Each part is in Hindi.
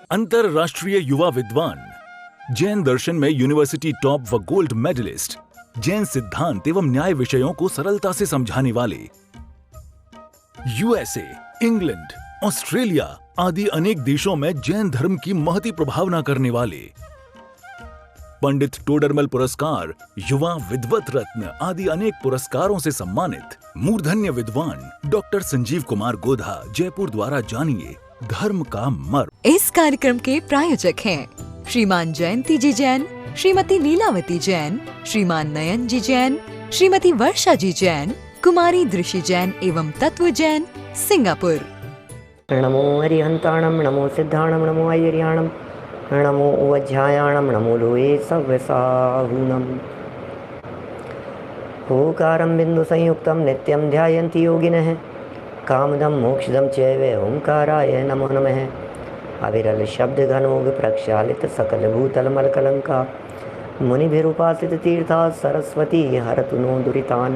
अंतरराष्ट्रीय युवा विद्वान, जैन दर्शन में यूनिवर्सिटी टॉप व गोल्ड मेडलिस्ट, जैन सिद्धांत एवं न्याय विषयों को सरलता से समझाने वाले, यूएसए, इंग्लैंड, ऑस्ट्रेलिया आदि अनेक देशों में जैन धर्म की महती प्रभावना करने वाले, पंडित टोडरमल पुरस्कार, युवा विद्वत रत्न आदि अनेक पुरस्कारों से सम्मानित मूर्धन्य विद्वान डॉक्टर संजीव कुमार गोधा जयपुर द्वारा जानिए धर्म का मर्म। इस कार्यक्रम के प्रायोजक हैं श्रीमान जयंती जी जैन, श्रीमती लीलावती जैन, श्रीमान नयन जी जैन, श्रीमती वर्षा जी जैन, कुमारी दृषि जैन एवं तत्व जैन, सिंगापुर। नमो हरिहंताणम, नमो सिद्धाणम, नमो आयर्याणम, नमो उवज्झायाणम, नमो लोये सव्यसाहुनम। ओकारं बिंदु संयुक्तं नित्यं ध्यायन्ति योगिनः, कामदं मोक्षदं चैव ओंकाराय नमो नमः। अविरल शब्द घनोग प्रक्षालित सकल भूतल मलकलंका, मुनिभिरुपासित तीर्था सरस्वती हरतु नो दुरितान्।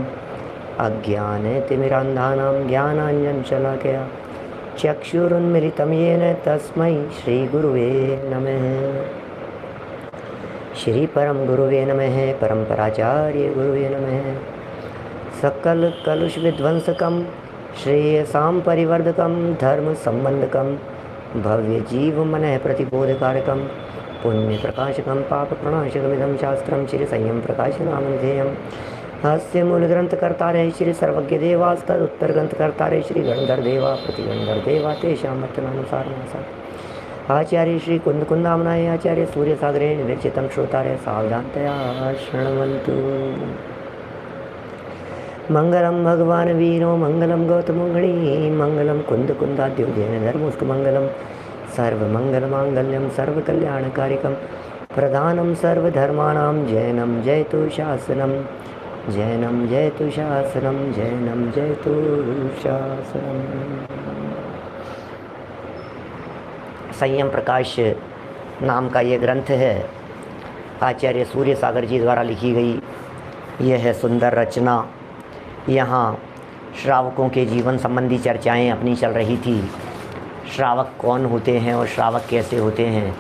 अज्ञान तिमिरान्धानां ज्ञानाञ्जन शलाकया चक्षुरुन्मिलितं येन तस्मै श्री गुरुवे नमः। श्री परम गुरुवे नमः, परम्पराचार्य गुरुवे नमः। सकल कलुष विध्वंसकं, श्रेयसां परिवर्धकं, धर्म संबंधकं, भव्य जीव मनः प्रतिबोधकारकं, पुण्य प्रकाशकं, पाप प्रणाशकमिदं शास्त्रं चिर संयम प्रकाशनामधेयम्। अस्य मूल ग्रंथकर्तारे श्री सर्वज्ञ देवास्तद उत्तर ग्रंथकर्तारे श्री गणधर देवा प्रतिगणधर देवा तेषां मतनानुसार आचार्य श्री कुंद कुंदामनाय आचार्य सूर्य सागरे विरचितं श्रोतारे सावधानतया शृण्वन्तु। मंगलम भगवान वीरो, मंगलम गौतमो गणी, मंगलम कुंद कुंदाद्यो जैन धर्मोस्क मंगलम, सर्व मंगल मांगल्यम सर्व कल्याणकारिकम, प्रधानम सर्वधर्माणां जैनम जयतु शासनम, जैनम जयतु शासनम, जैनम जयतु शासनम। संयम प्रकाश नाम का ये ग्रंथ है, आचार्य सूर्य सागर जी द्वारा लिखी गई यह है सुंदर रचना। यहाँ श्रावकों के जीवन संबंधी चर्चाएं अपनी चल रही थी। श्रावक कौन होते हैं और श्रावक कैसे होते हैं,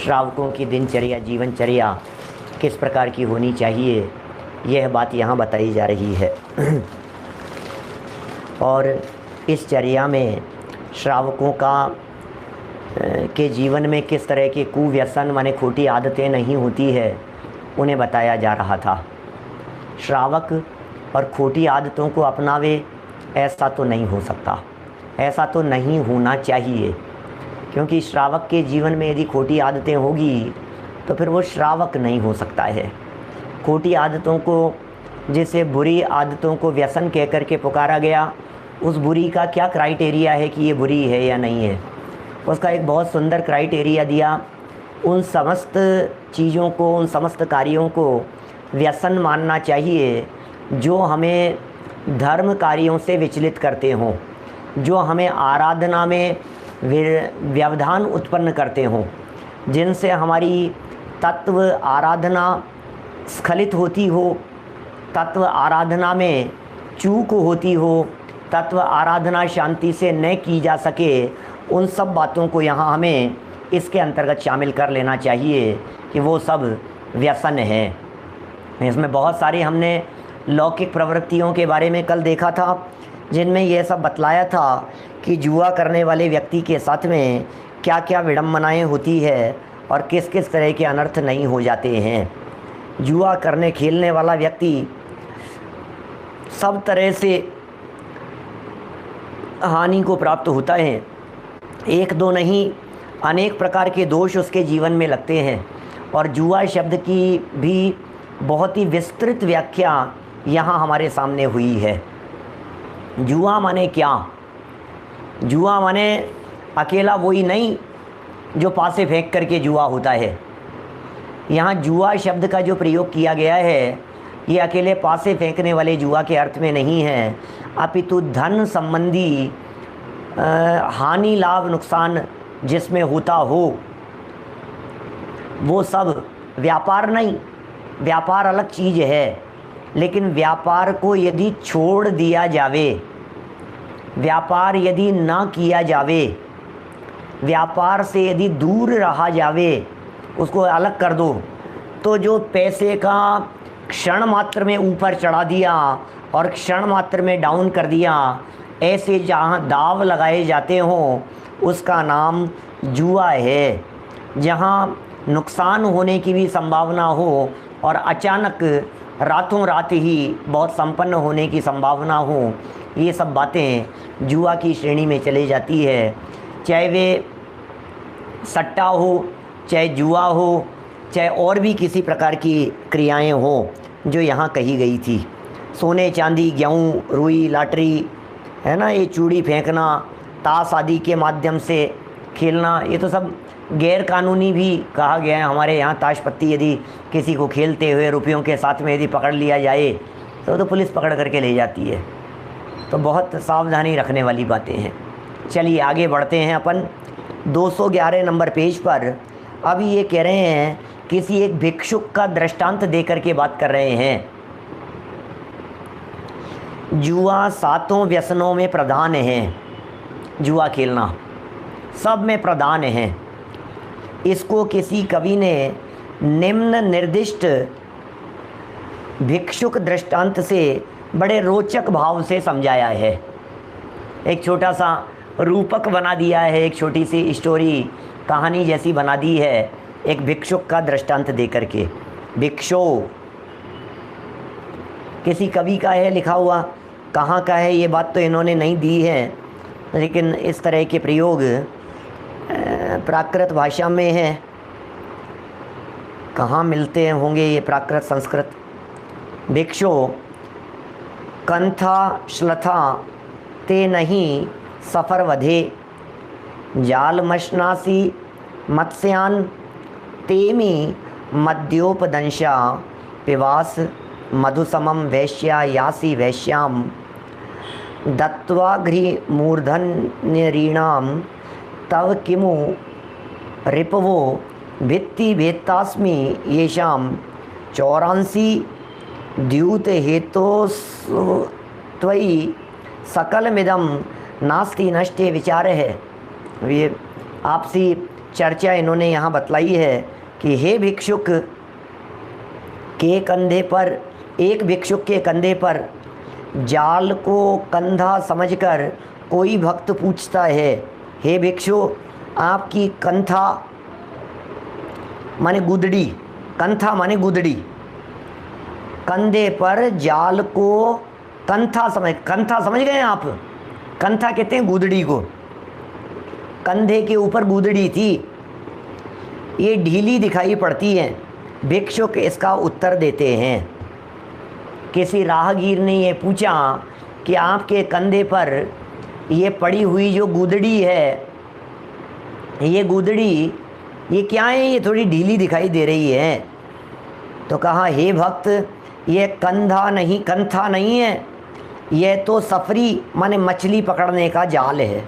श्रावकों की दिनचर्या जीवनचर्या किस प्रकार की होनी चाहिए, यह बात यहाँ बताई जा रही है। और इस चर्या में श्रावकों का के जीवन में किस तरह के कुव्यसन माने खोटी आदतें नहीं होती है, उन्हें बताया जा रहा था। श्रावक और खोटी आदतों को अपनावे ऐसा तो नहीं हो सकता, ऐसा तो नहीं होना चाहिए, क्योंकि श्रावक के जीवन में यदि खोटी आदतें होगी तो फिर वो श्रावक नहीं हो सकता है। खोटी आदतों को, जैसे बुरी आदतों को व्यसन कह कर के पुकारा गया, उस बुरी का क्या क्राइटेरिया है कि ये बुरी है या नहीं है, उसका एक बहुत सुंदर क्राइटेरिया दिया। उन समस्त चीज़ों को, उन समस्त कार्यों को व्यसन मानना चाहिए जो हमें धर्म कार्यों से विचलित करते हों, जो हमें आराधना में व्यवधान उत्पन्न करते हों, जिनसे हमारी तत्व आराधना स्खलित होती हो, तत्व आराधना में चूक होती हो, तत्व आराधना शांति से न की जा सके, उन सब बातों को यहाँ हमें इसके अंतर्गत शामिल कर लेना चाहिए कि वो सब व्यसन है। इसमें बहुत सारी हमने लौकिक प्रवृत्तियों के बारे में कल देखा था, जिनमें यह सब बतलाया था कि जुआ करने वाले व्यक्ति के साथ में क्या क्या विडंबनाएँ होती है और किस किस तरह के अनर्थ नहीं हो जाते हैं। जुआ करने खेलने वाला व्यक्ति सब तरह से हानि को प्राप्त होता है, एक दो नहीं अनेक प्रकार के दोष उसके जीवन में लगते हैं। और जुआ शब्द की भी बहुत ही विस्तृत व्याख्या यहाँ हमारे सामने हुई है। जुआ माने क्या? जुआ माने अकेला वही नहीं जो पासे फेंक करके जुआ होता है। यहाँ जुआ शब्द का जो प्रयोग किया गया है, ये अकेले पासे फेंकने वाले जुआ के अर्थ में नहीं है, अपितु धन संबंधी हानि लाभ नुकसान जिसमें होता हो, वो सब व्यापार नहीं। व्यापार अलग चीज़ है, लेकिन व्यापार को यदि छोड़ दिया जावे, व्यापार यदि ना किया जावे, व्यापार से यदि दूर रहा जावे, उसको अलग कर दो, तो जो पैसे का क्षण मात्र में ऊपर चढ़ा दिया और क्षण मात्र में डाउन कर दिया, ऐसे जहाँ दाव लगाए जाते हों उसका नाम जुआ है। जहाँ नुकसान होने की भी संभावना हो और अचानक रातों रात ही बहुत संपन्न होने की संभावना हो, ये सब बातें जुआ की श्रेणी में चली जाती है। चाहे वे सट्टा हो, चाहे जुआ हो, चाहे और भी किसी प्रकार की क्रियाएं हो जो यहाँ कही गई थी। सोने चांदी, गेहूँ, रुई, लॉटरी, है ना, ये चूड़ी फेंकना, ताश आदि के माध्यम से खेलना, ये तो सब गैर कानूनी भी कहा गया है। हमारे यहाँ ताश पत्ती यदि किसी को खेलते हुए रुपयों के साथ में यदि पकड़ लिया जाए तो पुलिस पकड़ करके ले जाती है। तो बहुत सावधानी रखने वाली बातें हैं। चलिए आगे बढ़ते हैं अपन 211 नंबर पेज पर। अभी ये कह रहे हैं, किसी एक भिक्षुक का दृष्टांत देकर के बात कर रहे हैं। जुआ 7 व्यसनों में प्रधान है। जुआ खेलना सब में प्रधान है। इसको किसी कवि ने निम्न निर्दिष्ट भिक्षुक दृष्टांत से बड़े रोचक भाव से समझाया है। एक छोटा सा रूपक बना दिया है, एक छोटी सी स्टोरी, कहानी जैसी बना दी है एक भिक्षुक का दृष्टांत देकर के। भिक्षो किसी कवि का है लिखा हुआ, कहाँ का है ये बात तो इन्होंने नहीं दी है, लेकिन इस तरह के प्रयोग प्राकृत भाषा में है। कहाँ मिलते होंगे ये प्राकृत संस्कृत। भिक्षो कंथा श्लथा ते नहीं सफर वधे, जाल मशनासी मत्स्यान तेमी मद्योपदंशा, पिवास मधुसमम वैश्या यासी वैश्याम, दत्वाघ्रि मूर्धन्यरीणाम तव किमु रिपवो भित्ति भेत्तास्मि येषाम 84 द्यूत हेतोस्त्वयि सकलमिदं नास्ति नष्टे विचार है। ये आपसी चर्चा इन्होंने यहाँ बतलाई है कि हे भिक्षुक के कंधे पर, एक भिक्षुक के कंधे पर जाल को कंधा समझकर कोई भक्त पूछता है, हे भिक्षु आपकी कंथा माने गुदड़ी, कंथा माने गुदड़ी, कंधे पर जाल को कंथा समझ गए आप? कंथा कहते हैं गुदड़ी को। कंधे के ऊपर गुदड़ी थी, ये ढीली दिखाई पड़ती है। भिक्षुक इसका उत्तर देते हैं। किसी राहगीर ने ये पूछा कि आपके कंधे पर ये पड़ी हुई जो गुदड़ी है, ये गुदड़ी ये क्या है? ये थोड़ी ढीली दिखाई दे रही है। तो कहा, हे भक्त, ये कंधा नहीं है, यह तो सफरी माने मछली पकड़ने का जाल है।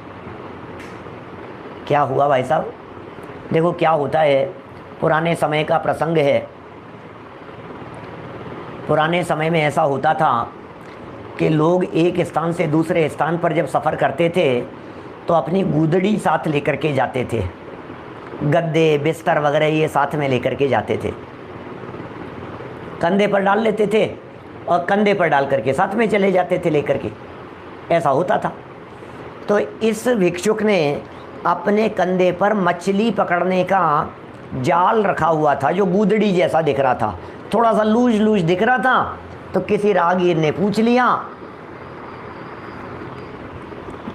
क्या हुआ भाई साहब? देखो क्या होता है, पुराने समय का प्रसंग है। पुराने समय में ऐसा होता था कि लोग एक स्थान से दूसरे स्थान पर जब सफ़र करते थे तो अपनी गुदड़ी साथ लेकर के जाते थे। गद्दे बिस्तर वगैरह ये साथ में लेकर के जाते थे, कंधे पर डाल लेते थे और कंधे पर डाल करके साथ में चले जाते थे लेकर के। ऐसा होता था। तो इस भिक्षुक ने अपने कंधे पर मछली पकड़ने का जाल रखा हुआ था जो गुदड़ी जैसा दिख रहा था, थोड़ा सा लूज दिख रहा था। तो किसी राहगीर ने पूछ लिया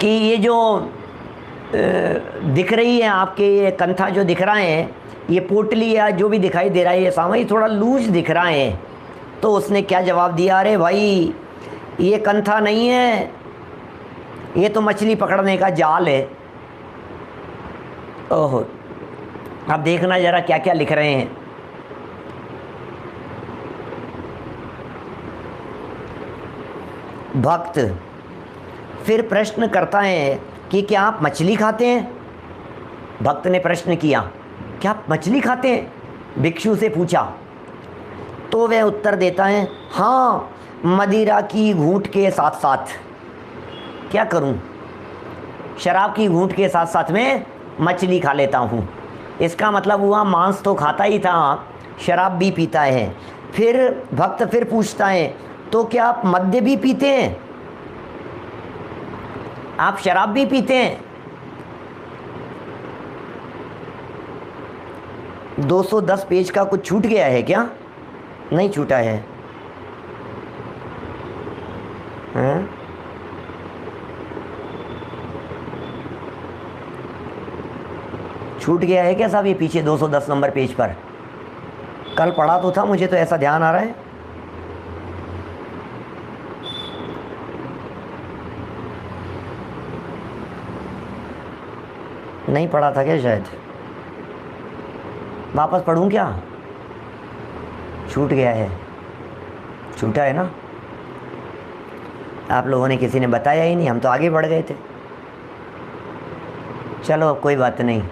कि ये जो दिख रही है आपके, ये कंथा जो दिख रहा है, ये पोटली या जो भी दिखाई दे रहा है, ये सामने थोड़ा लूज दिख रहा है। तो उसने क्या जवाब दिया, अरे भाई ये कंथा नहीं है, ये तो मछली पकड़ने का जाल है। ओहो, अब देखना जरा क्या क्या लिख रहे हैं। भक्त फिर प्रश्न करता है कि क्या आप मछली खाते हैं? भक्त ने प्रश्न किया, क्या आप मछली खाते हैं? भिक्षु से पूछा। तो वह उत्तर देता है, हाँ, मदिरा की घूंट के साथ साथ। क्या करूं? शराब की घूंट के साथ साथ में मछली खा लेता हूँ। इसका मतलब हुआ मांस तो खाता ही था, शराब भी पीता है। फिर भक्त फिर पूछता है, तो क्या आप मद्य भी पीते हैं? आप शराब भी पीते हैं? 210 पेज का कुछ छूट गया है क्या? नहीं छूटा है। हाँ? छूट गया है क्या साहब ये पीछे 210 नंबर पेज पर? कल पढ़ा तो था, मुझे तो ऐसा ध्यान आ रहा है। नहीं पढ़ा था क्या? शायद वापस पढ़ूं क्या? छूट गया है। छूटा है ना? आप लोगों ने किसी ने बताया ही नहीं, हम तो आगे बढ़ गए थे। चलो अब कोई बात नहीं,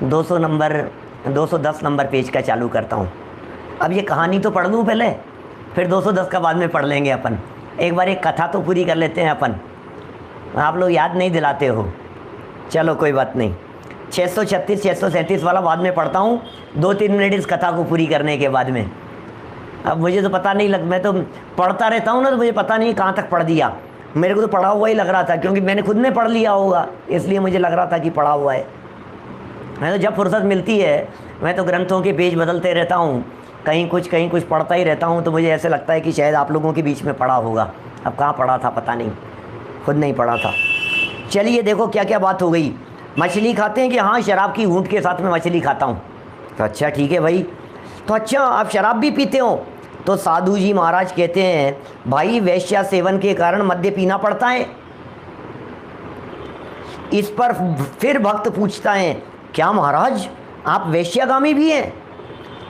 210 नंबर पेज का चालू करता हूँ। अब ये कहानी तो पढ़ लूँ पहले, फिर 210 का बाद में पढ़ लेंगे अपन। एक बार एक कथा तो पूरी कर लेते हैं अपन। आप लोग याद नहीं दिलाते हो, चलो कोई बात नहीं। 636 637 वाला बाद में पढ़ता हूँ, 2-3 मिनट इस कथा को पूरी करने के बाद में। अब मुझे तो पता नहीं मैं तो पढ़ता रहता हूँ ना, तो मुझे पता नहीं कहाँ तक पढ़ दिया। मेरे को तो पढ़ा हुआ ही लग रहा था, क्योंकि मैंने खुद ने पढ़ लिया होगा, इसलिए मुझे लग रहा था कि पढ़ा हुआ है। मैं तो जब फुर्सत मिलती है मैं तो ग्रंथों के पेज बदलते रहता हूँ, कहीं कुछ पढ़ता ही रहता हूँ। तो मुझे ऐसे लगता है कि शायद आप लोगों के बीच में पढ़ा होगा। अब कहाँ पढ़ा था पता नहीं, खुद नहीं पढ़ा था। चलिए देखो क्या क्या बात हो गई। मछली खाते हैं कि हाँ, शराब की घूंट के साथ में मछली खाता हूँ। तो अच्छा ठीक है भाई, तो अच्छा आप शराब भी पीते हो? तो साधु जी महाराज कहते हैं, भाई वेश्या सेवन के कारण मद्य पीना पड़ता है। इस पर फिर भक्त पूछता है, क्या महाराज आप वेश्यागामी भी हैं?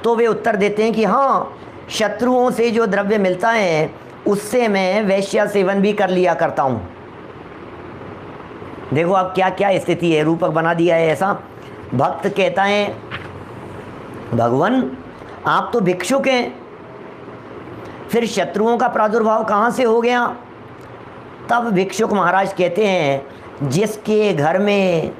तो वे उत्तर देते हैं कि हाँ, शत्रुओं से जो द्रव्य मिलता है उससे मैं वेश्या सेवन भी कर लिया करता हूँ। देखो अब क्या क्या स्थिति है, रूपक बना दिया है ऐसा। भक्त कहता है, भगवान आप तो भिक्षुक हैं, फिर शत्रुओं का प्रादुर्भाव कहाँ से हो गया? तब भिक्षुक महाराज कहते हैं, जिसके घर में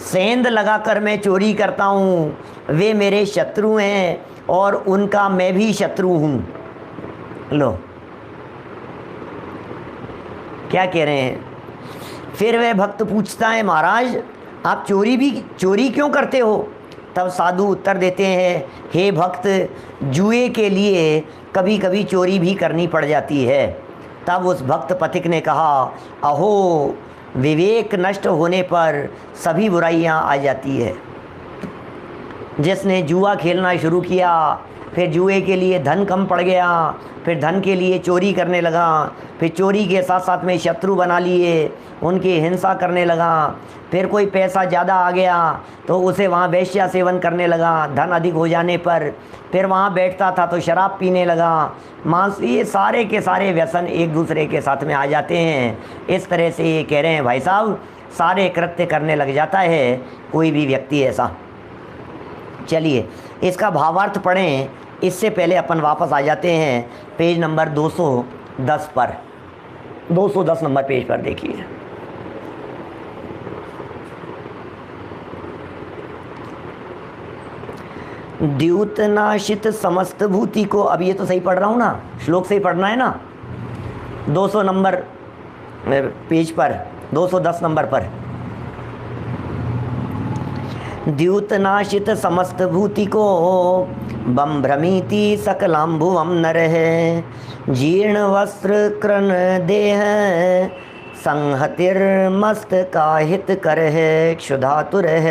सेंध लगाकर मैं चोरी करता हूँ वे मेरे शत्रु हैं, और उनका मैं भी शत्रु हूँ। लो क्या कह रहे हैं। फिर वह भक्त पूछता है, महाराज आप चोरी क्यों करते हो? तब साधु उत्तर देते हैं, हे भक्त, जुए के लिए कभी कभी चोरी भी करनी पड़ जाती है। तब उस भक्त पथिक ने कहा, अहो, विवेक नष्ट होने पर सभी बुराइयां आ जाती है। जिसने जुआ खेलना शुरू किया, फिर जुए के लिए धन कम पड़ गया, फिर धन के लिए चोरी करने लगा, फिर चोरी के साथ साथ में शत्रु बना लिए, उनकी हिंसा करने लगा, फिर कोई पैसा ज़्यादा आ गया तो उसे वहाँ वेश्या सेवन करने लगा। धन अधिक हो जाने पर फिर वहाँ बैठता था तो शराब पीने लगा, मांस, ये सारे के सारे व्यसन एक दूसरे के साथ में आ जाते हैं। इस तरह से ये कह रहे हैं भाई साहब, सारे कृत्य करने लग जाता है कोई भी व्यक्ति ऐसा। चलिए इसका भावार्थ पढ़ें, इससे पहले अपन वापस आ जाते हैं पेज नंबर 210 पर। 210 नंबर पेज पर देखिए। द्यूतनाशित समस्त भूति को, अब ये तो सही पढ़ रहा हूँ ना, श्लोक से ही पढ़ना है ना। 200 नंबर पेज पर, 210 नंबर पर। द्यूतनाशित समस्त भूति को बम भ्रमीति सकलाम्भुवम नरः, जीर्ण वस्त्र कृन देह संहतिर्मस्त काहित करः, क्षुधातुरः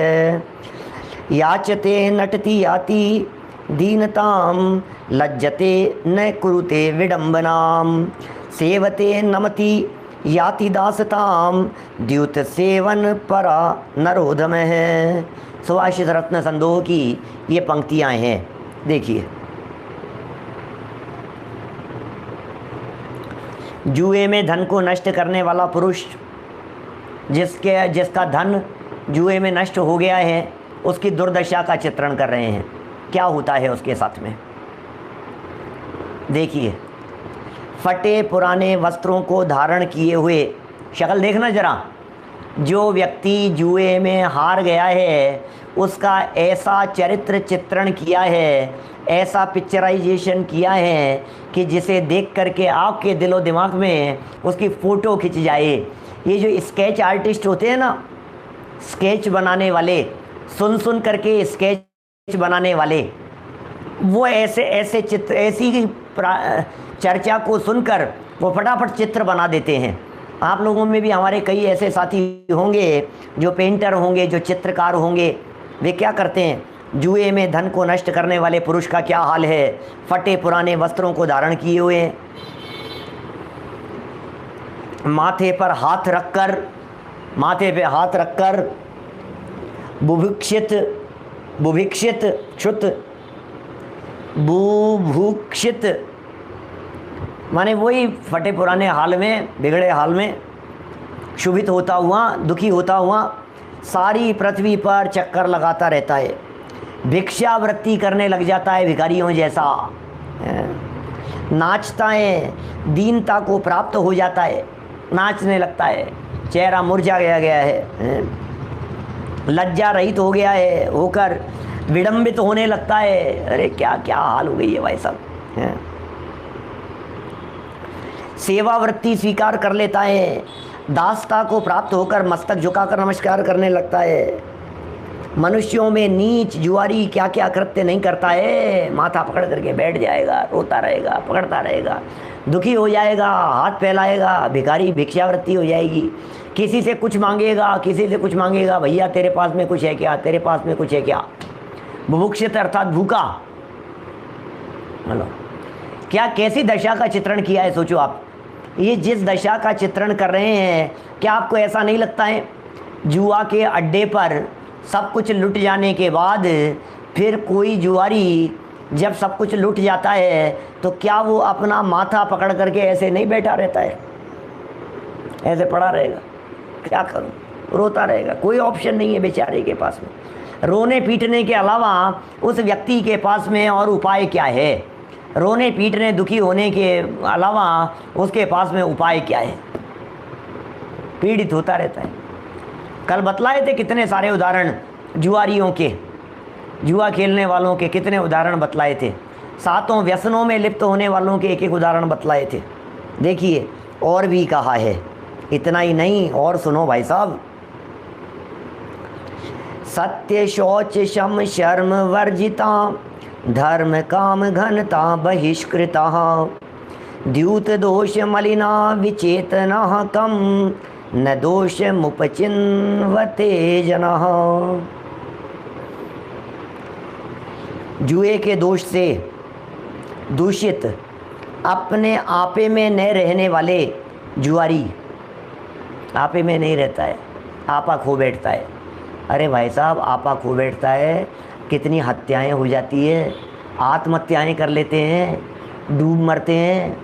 याचते नटति याति दीनताम, लज्जते न कुरुते विडंबनाम, सेवते नमति याति दासताम, द्यूत सेवन परा नरोधम है। सुभाषित रत्न संदोह की ये पंक्तियां हैं, देखिए। जुए में धन को नष्ट करने वाला पुरुष, जिसका धन जुए में नष्ट हो गया है, उसकी दुर्दशा का चित्रण कर रहे हैं। क्या होता है उसके साथ में, देखिए। फटे पुराने वस्त्रों को धारण किए हुए, शक्ल देखना जरा, जो व्यक्ति जुए में हार गया है उसका ऐसा चरित्र चित्रण किया है, ऐसा पिक्चराइजेशन किया है कि जिसे देख करके आपके दिलो दिमाग में उसकी फ़ोटो खिंच जाए। ये जो स्केच आर्टिस्ट होते हैं ना, स्केच बनाने वाले, सुन सुन करके स्केच बनाने वाले, वो ऐसे ऐसे चित्र, ऐसी चर्चा को सुनकर वो फटाफट चित्र बना देते हैं। आप लोगों में भी हमारे कई ऐसे साथी होंगे जो पेंटर होंगे, जो चित्रकार होंगे। वे क्या करते हैं, जुए में धन को नष्ट करने वाले पुरुष का क्या हाल है, फटे पुराने वस्त्रों को धारण किए हुए हैं, माथे पे हाथ रखकर बुभुक्षित माने वही फटे पुराने हाल में, बिगड़े हाल में क्षुभित होता हुआ, दुखी होता हुआ सारी पृथ्वी पर चक्कर लगाता रहता है, भिक्षावृत्ति करने लग जाता है भिखारियों जैसा, नाचता है, दीनता को प्राप्त हो जाता है, नाचने लगता है, चेहरा मुरझा गया है, लज्जा रहित हो गया है, होकर विडंबित होने लगता है। अरे क्या क्या हाल हो गई है भाई साहब। सेवावृत्ति स्वीकार कर लेता है, दासता को प्राप्त होकर मस्तक झुकाकर नमस्कार करने लगता है। मनुष्यों में नीच जुआरी क्या क्या कृत्य नहीं करता है, माथा पकड़ करके बैठ जाएगा, रोता रहेगा, पकड़ता रहेगा, दुखी हो जाएगा, हाथ फैलाएगा, भिखारी भिक्षावृत्ति हो जाएगी, किसी से कुछ मांगेगा, भैया तेरे पास में कुछ है क्या, तेरे पास में कुछ है क्या। बुभुक्षित अर्थात भूखा। हेलो, क्या कैसी दशा का चित्रण किया है, सोचो आप। ये जिस दशा का चित्रण कर रहे हैं, क्या आपको ऐसा नहीं लगता है जुआ के अड्डे पर सब कुछ लुट जाने के बाद फिर कोई जुआरी जब सब कुछ लुट जाता है तो क्या वो अपना माथा पकड़ करके ऐसे नहीं बैठा रहता है, ऐसे पड़ा रहेगा, क्या करूं, रोता रहेगा। कोई ऑप्शन नहीं है बेचारे के पास में, रोने पीटने के अलावा उस व्यक्ति के पास में और उपाय क्या है। रोने पीटने दुखी होने के अलावा उसके पास में उपाय क्या है, पीड़ित होता रहता है। कल बतलाए थे कितने सारे उदाहरण जुआरियों के, जुआ खेलने वालों के कितने उदाहरण बतलाए थे, सातों व्यसनों में लिप्त होने वालों के एक एक उदाहरण बतलाए थे। देखिए और भी कहा है, इतना ही नहीं और सुनो भाई साहब। सत्य शौच शम शर्म वर्जिता धर्म काम घनता बहिष्कृता द्यूत दोष मलिना विचेतना कम न दोष मुपचिन्वते जनः। जुए के दोष से दूषित अपने आपे में न रहने वाले जुआरी, आपे में नहीं रहता है, आपा खो बैठता है। अरे भाई साहब, आपा खो बैठता है, कितनी हत्याएं हो जाती है, आत्महत्याएं कर लेते हैं, डूब मरते हैं,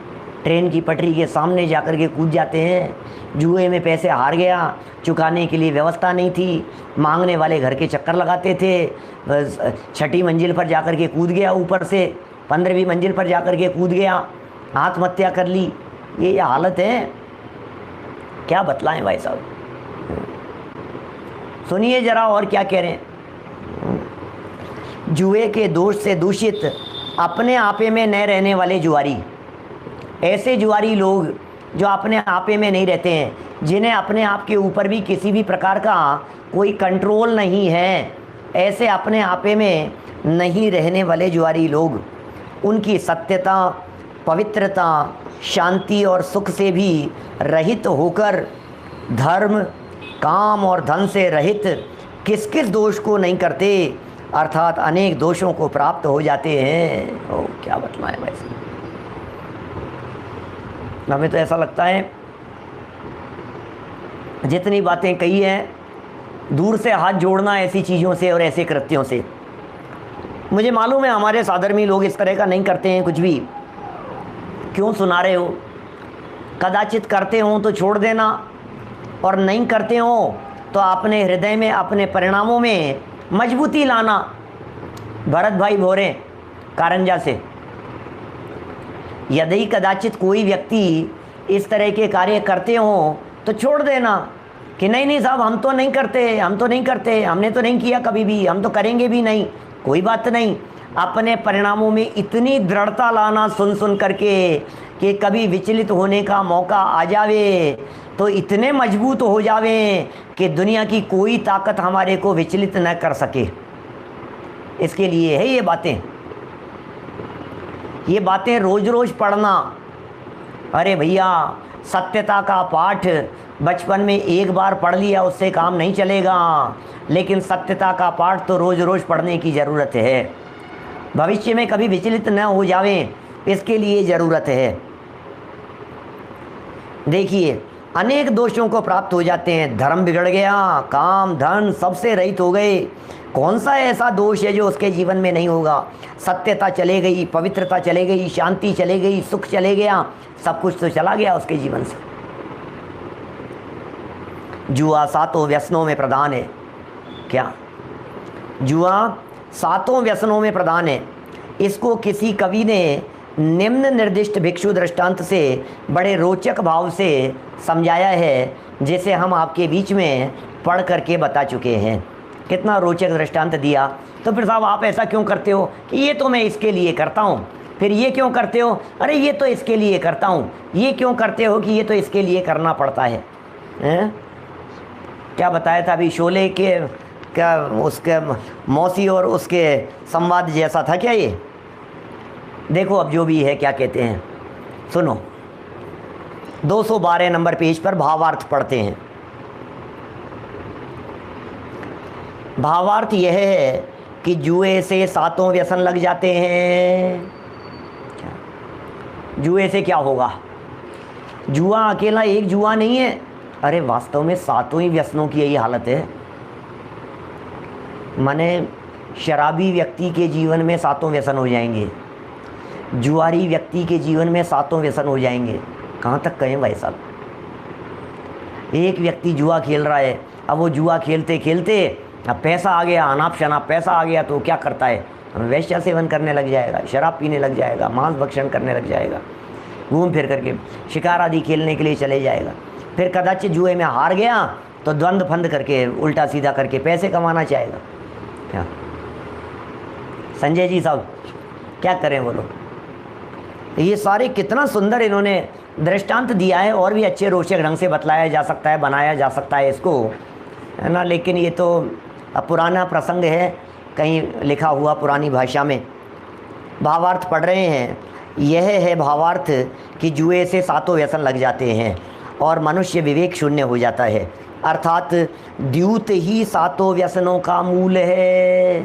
ट्रेन की पटरी के सामने जाकर के कूद जाते हैं। जुए में पैसे हार गया, चुकाने के लिए व्यवस्था नहीं थी, मांगने वाले घर के चक्कर लगाते थे, बस 6ठी मंजिल पर जाकर के कूद गया, ऊपर से 15वीं मंजिल पर जाकर के कूद गया, आत्महत्या कर ली। ये हालत है, क्या बतलाएं भाई साहब। सुनिए जरा और क्या कह रहे हैं। जुए के दोष से दूषित अपने आपे में न रहने वाले जुआरी, ऐसे जुआरी लोग जो अपने आपे में नहीं रहते हैं, जिन्हें अपने आप के ऊपर भी किसी भी प्रकार का कोई कंट्रोल नहीं है, ऐसे अपने आपे में नहीं रहने वाले जुआरी लोग, उनकी सत्यता, पवित्रता, शांति और सुख से भी रहित होकर, धर्म, काम और धन से रहित किस किस दोष को नहीं करते, अर्थात अनेक दोषों को प्राप्त हो जाते हैं। ओ क्या बतलाएं भाई साहब। हमें तो ऐसा लगता है जितनी बातें कही हैं, दूर से हाथ जोड़ना ऐसी चीज़ों से और ऐसे कृत्यों से। मुझे मालूम है हमारे साधर्मी लोग इस तरह का नहीं करते हैं कुछ भी। क्यों सुना रहे हो? कदाचित करते हो तो छोड़ देना, और नहीं करते हो तो अपने हृदय में, अपने परिणामों में मजबूती लाना। भरत भाई भोरे कारंजा से, यदि कदाचित कोई व्यक्ति इस तरह के कार्य करते हो तो छोड़ देना, कि नहीं नहीं साहब, हम तो नहीं करते, हम तो नहीं करते, हमने तो नहीं किया कभी भी, हम तो करेंगे भी नहीं। कोई बात नहीं, अपने परिणामों में इतनी दृढ़ता लाना सुन सुन करके कि कभी विचलित होने का मौका आ जावे तो इतने मजबूत हो जावे कि दुनिया की कोई ताकत हमारे को विचलित न कर सके। इसके लिए है ये बातें। ये बातें रोज रोज पढ़ना। अरे भैया, सत्यता का पाठ बचपन में एक बार पढ़ लिया उससे काम नहीं चलेगा, लेकिन सत्यता का पाठ तो रोज रोज पढ़ने की ज़रूरत है। भविष्य में कभी विचलित न हो जावें, इसके लिए ज़रूरत है। देखिए, अनेक दोषों को प्राप्त हो जाते हैं। धर्म बिगड़ गया, काम धन सबसे रहित हो गए। कौन सा ऐसा दोष है जो उसके जीवन में नहीं होगा? सत्यता चले गई, पवित्रता चले गई, शांति चले गई, सुख चले गया, सब कुछ तो चला गया उसके जीवन से। जुआ 7 व्यसनों में प्रधान है। क्या? जुआ 7 व्यसनों में प्रधान है। इसको किसी कवि ने निम्न निर्दिष्ट भिक्षु दृष्टांत से बड़े रोचक भाव से समझाया है, जिसे हम आपके बीच में पढ़ करके बता चुके हैं। कितना रोचक दृष्टांत दिया। तो फिर साहब आप ऐसा क्यों करते हो कि ये तो मैं इसके लिए करता हूँ, फिर ये क्यों करते हो, अरे ये तो इसके लिए करता हूँ, ये क्यों करते हो कि ये तो इसके लिए करना पड़ता है, हैं? क्या बताया था अभी शोले के, क्या उसके मौसी और उसके संवाद जैसा था क्या ये? देखो अब जो भी है क्या कहते हैं, सुनो। 212 नंबर पेज पर भावार्थ पढ़ते हैं। भावार्थ यह है कि जुए से 7 व्यसन लग जाते हैं। जुए से क्या होगा? जुआ अकेला एक जुआ नहीं है, अरे वास्तव में 7 ही व्यसनों की यही हालत है। माने शराबी व्यक्ति के जीवन में 7 व्यसन हो जाएंगे, जुआरी व्यक्ति के जीवन में 7 व्यसन हो जाएंगे। कहाँ तक कहें भाई साहब? एक व्यक्ति जुआ खेल रहा है, अब वो जुआ खेलते खेलते अब पैसा आ गया, अनाप शनाप पैसा आ गया, तो क्या करता है? वैश्या सेवन करने लग जाएगा, शराब पीने लग जाएगा, मांस भक्षण करने लग जाएगा, घूम फिर करके शिकार आदि खेलने के लिए चले जाएगा। फिर कदाचित जुए में हार गया तो द्वंद फंद करके उल्टा सीधा करके पैसे कमाना चाहेगा। क्या संजय जी साहब क्या करें बोलो? ये सारे कितना सुंदर इन्होंने दृष्टांत दिया है, और भी अच्छे रोचक ढंग से बतलाया जा सकता है, बनाया जा सकता है इसको, है ना। लेकिन ये तो अब पुराना प्रसंग है, कहीं लिखा हुआ पुरानी भाषा में। भावार्थ पढ़ रहे हैं। यह है भावार्थ कि जुए से 7 व्यसन लग जाते हैं और मनुष्य विवेक शून्य हो जाता है। अर्थात द्यूत ही 7 व्यसनों का मूल है।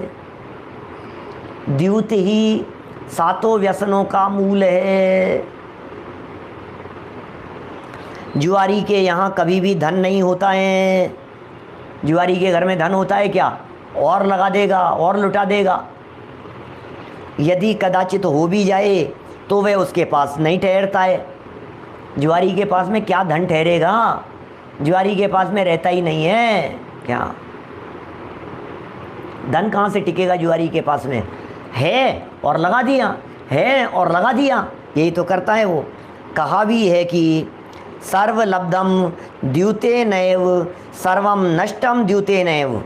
द्यूत ही 7 व्यसनों का मूल है। जुआरी के यहाँ कभी भी धन नहीं होता है। जुआरी के घर में धन होता है क्या? और लगा देगा और लुटा देगा। यदि कदाचित हो भी जाए तो वह उसके पास नहीं ठहरता है। जुआरी के पास में क्या धन ठहरेगा? जुआरी के पास में रहता ही नहीं है। क्या धन कहाँ से टिकेगा जुआरी के पास में? है और लगा दिया, है और लगा दिया, यही तो करता है वो। कहा भी है कि सर्वलब्धम द्यूते नैव सर्वम नष्टम द्यूते नैव।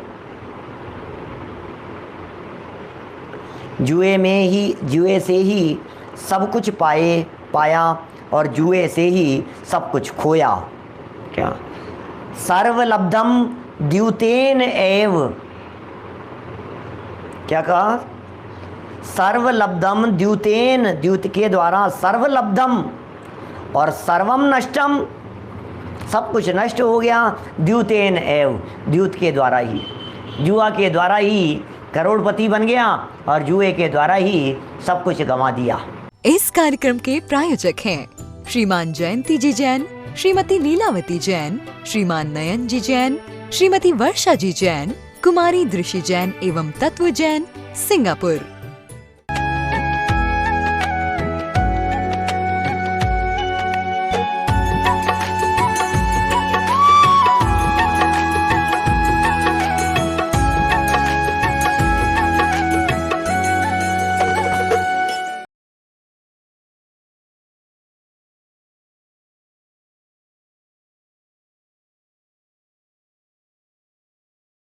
जुए से ही सब कुछ पाया और जुए से ही सब कुछ खोया। क्या? सर्वलब्धम द्यूतेन एव। क्या कहा? सर्वलब्धम द्यूतेन, द्यूत के द्वारा, सर्वलब्धम और सर्वम नष्टम, सब कुछ नष्ट हो गया, द्यूतेन एव, द्यूत के द्वारा ही, जुआ के द्वारा ही करोड़पति बन गया और जुए के द्वारा ही सब कुछ गंवा दिया। इस कार्यक्रम के प्रायोजक हैं श्रीमान जयंती जी जैन, श्रीमती लीलावती जैन, श्रीमान नयन जी जैन, श्रीमती वर्षा जी जैन, कुमारी दृषि जैन एवं तत्व जैन, सिंगापुर।